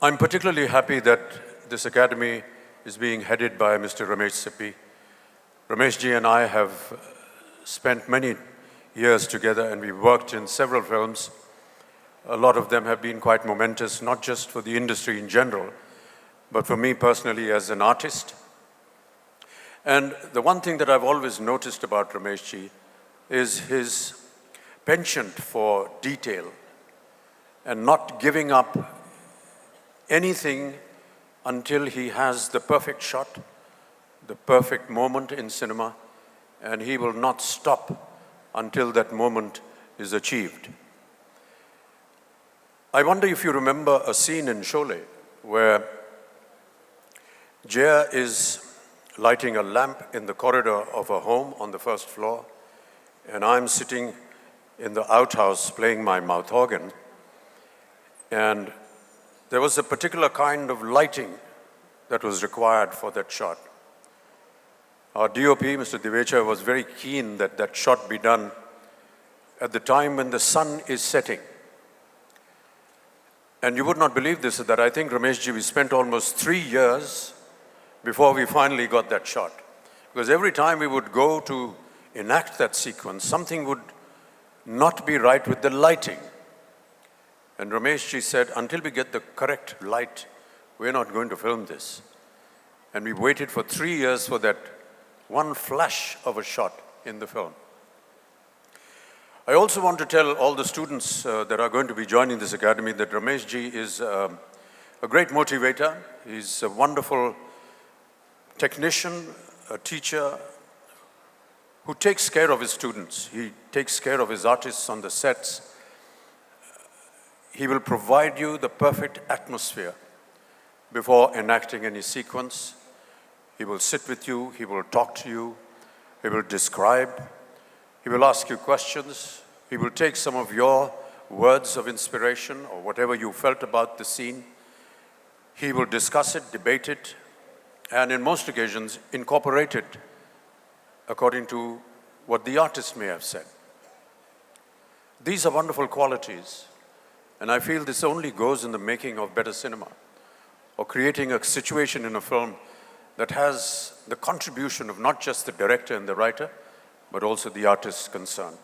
I'm particularly happy that this academy is being headed by Mr. Ramesh Sippy. Ramesh ji and I have spent many years together and we've worked in several films. A lot of them have been quite momentous, not just for the industry in general, but for me personally as an artist. And the one thing that I've always noticed about Ramesh ji is his penchant for detail and not giving up anything until he has the perfect shot, the perfect moment in cinema, and he will not stop until that moment is achieved. I wonder if you remember a scene in Sholey where Jaya is lighting a lamp in the corridor of a home on the first floor, and I'm sitting in the outhouse playing my mouth organ, and there was a particular kind of lighting that was required for that shot. Our DOP, Mr. Divecha, was very keen that that shot be done at the time when the sun is setting. And you would not believe this, that I think, Ramesh ji, we spent almost 3 years before we finally got that shot. Because every time we would go to enact that sequence, something would not be right with the lighting. And Ramesh ji said, until we get the correct light, we're not going to film this. And we waited for 3 years for that one flash of a shot in the film. I also want to tell all the students that are going to be joining this academy that Ramesh ji is a great motivator. He's a wonderful technician, a teacher who takes care of his students. He takes care of his artists on the sets. He will provide you the perfect atmosphere before enacting any sequence. He will sit with you, he will talk to you, he will describe, he will ask you questions, he will take some of your words of inspiration or whatever you felt about the scene. He will discuss it, debate it, and in most occasions incorporate it according to what the artist may have said. These are wonderful qualities. And I feel this only goes in the making of better cinema, or creating a situation in a film that has the contribution of not just the director and the writer, but also the artist concerned.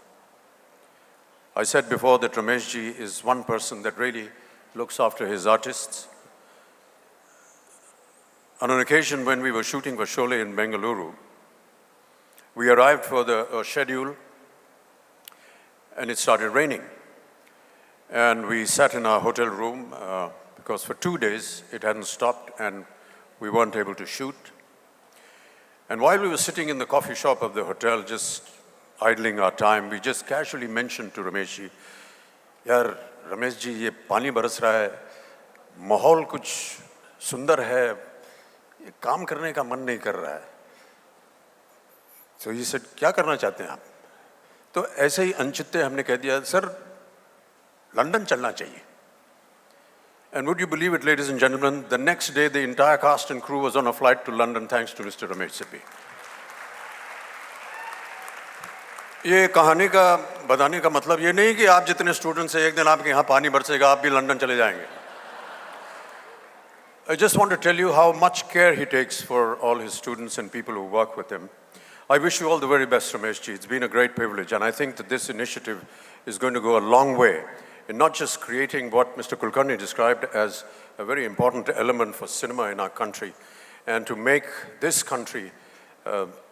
I said before that Ramesh ji is one person that really looks after his artists. On an occasion when we were shooting for Sholey in Bengaluru, we arrived for the schedule and it started raining. And we sat in our hotel room because for 2 days it hadn't stopped and we weren't able to shoot. And while we were sitting in the coffee shop of the hotel, just idling our time, we just casually mentioned to Ramesh ji, "Yaar, Ramesh ji, ye pani baras raha hai, mahol kuch sundar hai, ye kaam karne ka man nahi kar raha hai." So he said, "Kya karna chahte hain aap?" तो ऐसे ही अनचित्ते हमने कह दिया, "sir, London chalna chahiye." And would you believe it, ladies and gentlemen, the next day the entire cast and crew was on a flight to London thanks to Mr. Ramesh Sippy. ये कहानी का बताने का मतलब ये नहीं कि आप जितने स्टूडेंट्स हैं एक दिन आपके यहाँ पानी बरसेगा आप भी लंदन चले जाएंगे. I just want to tell you how much care he takes for all his students and people who work with him. I wish you all the very best, Ramesh ji. It's been a great privilege, and I think that this initiative is going to go a long way in not just creating what Mr. Kulkarni described as a very important element for cinema in our country, and to make this country,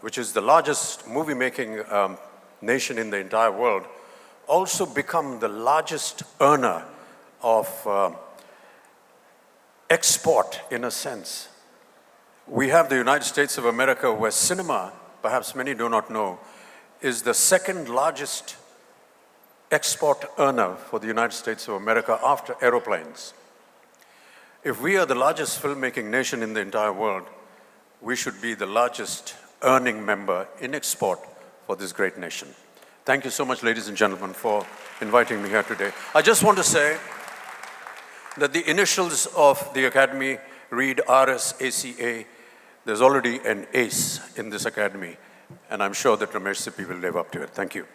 which is the largest movie-making nation in the entire world, also become the largest earner of export, in a sense. We have the United States of America, where cinema, perhaps many do not know, is the second largest export earner for the United States of America after aeroplanes. If we are the largest filmmaking nation in the entire world, we should be the largest earning member in export for this great nation. Thank you so much, ladies and gentlemen, for inviting me here today. I just want to say that the initials of the Academy read RSACA. There's already an ace in this Academy, and I'm sure that Ramesh Sippy will live up to it. Thank you.